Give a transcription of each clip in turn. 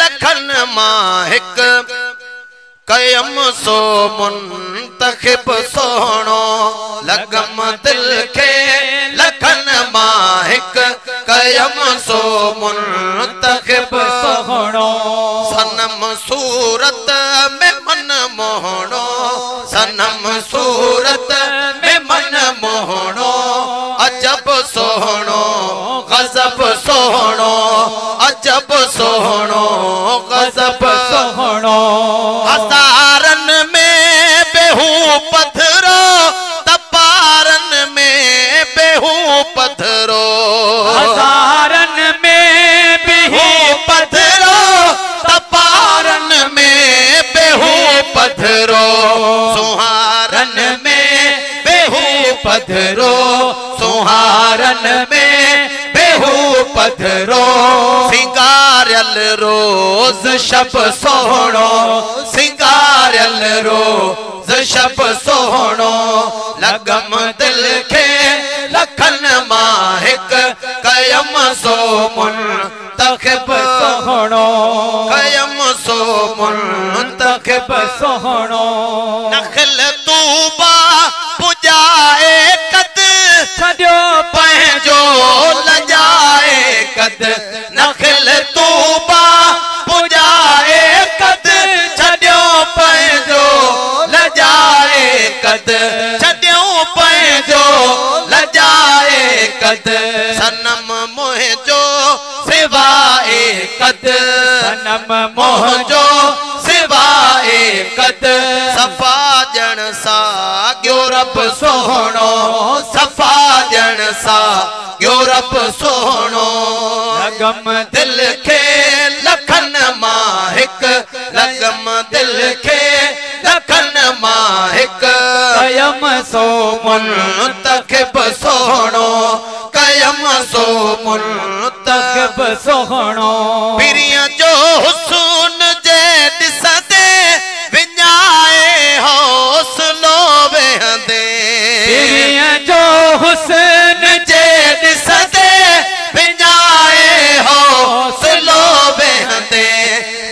लखन मां हिक कयम सो मुंतखिब सोहणो लगम दिल के लखन मां हिक कयम सो मुंतखिब सोहणो सनम सूरत में मन मोहणो सनम सूरत में मन मोहणो अजब सोहणो गजब सोहणो अजब सोहणो गजब सोहणो हज़ारन में बेहू पथरो तपारन में बेहू पथरो हज़ारन में बेहू पथरो तपारन में बेहू पथरो सुहारन में बेहू पथरो सुहारन में बेहू पथरो सिंगारल रोज शब सोहणो सिंगारल रोज शब सोहणो लगम दिल के लखन मां हिक कयम सो मुंतखिब सोहणो कयम सो मुंतखिब सोहणो नखल तूबा पुजाए कद छड्यो पंहिंजो लजाए कद नखल तूबा पुजाए कद छड्यो पंहिंजो लजाए कद छड्यो पंहिंजो लजाए कद सनम मुंहिंजो सिवाए कद सनम मुंहिंजो सिवाए कद सफ़ा ॼण साॻियो रब सोहणो सफ़ा ॼण साॻियो रब सोहणो लगम दिल के लखन मां हिक लगम दिल के लखन मां हिक कयम सो मुंतखिब सोहणो कयम सो मुंतखिब सोहणो पिरिया जो हुस्न जे ॾिसंदे विञाए हौसलो वेहंदे पिरिया जो हुस्न जे ॾिसंदे विञाए हौसलो वेहंदे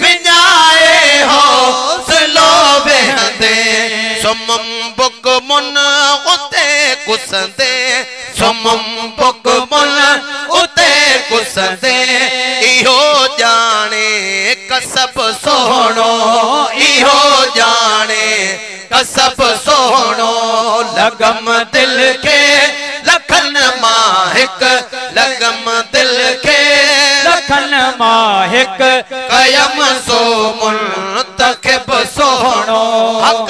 विञाए हौसलो वेहंदे सुमम बुक मुन उते कुसंदे सुमम बुक मुन उते कुसंदे इहो जाने कसब सोहणो इहो जाने कसब सोहणो लगम दिल के लखन मां हिक लगम दिल के लखन मां हिक कयम सो मुंतखिब सोहणो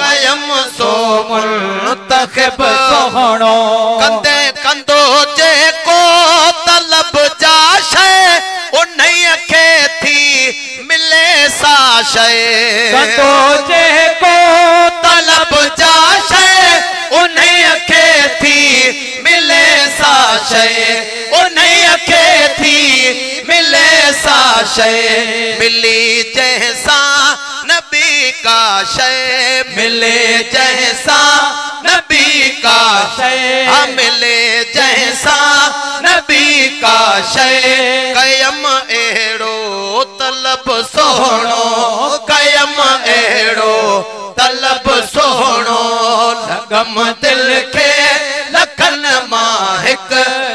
कयम सो मुंतखिब सोहणो कंदे कंदो जेको तलब जा शइ उन्हीअ खे थी मिले सा शइ कंदो जेको तलब जा शइ उन्हीअ खे थी मिले सा शइ उन्हीअ खे थी मिले सा शइ मिली जंहिंसां नबी का शइ मिले जंहिंसां नबी का शइ मिले जंहिंसां नबी का शइ कयम अहिड़ो तलब सोहणो कयम अहिड़ो तलब सोहणो लगम दिल के लखन मां हिक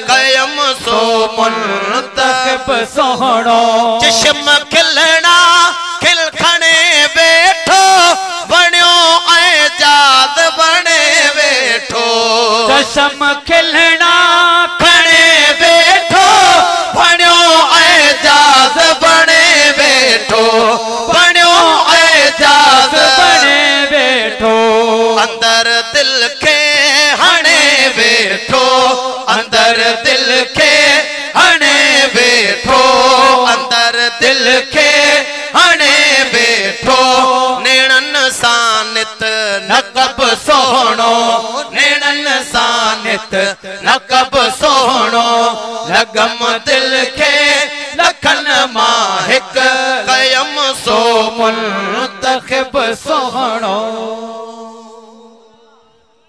कयम सो मुंतखिब सोहणो चश्म खिलणा खिल खणे वेठो वणियो ऐं जाद बणे वेठो चश्म खिलणा खणे वेठो वणियो ऐं जाद बणे वेठो वणियो ऐं जाद बणे वेठो अंदर दिल के हणे वेठो अंदर दिल के हणे वेठो अंदर दिल के हणे वेठो नेणन सां नित नक़ब सोहणो नेणन सां नित नक़ब सोहणो लगम दिल के लखन मां हिक कयम सो मुंतखिब सोहणो।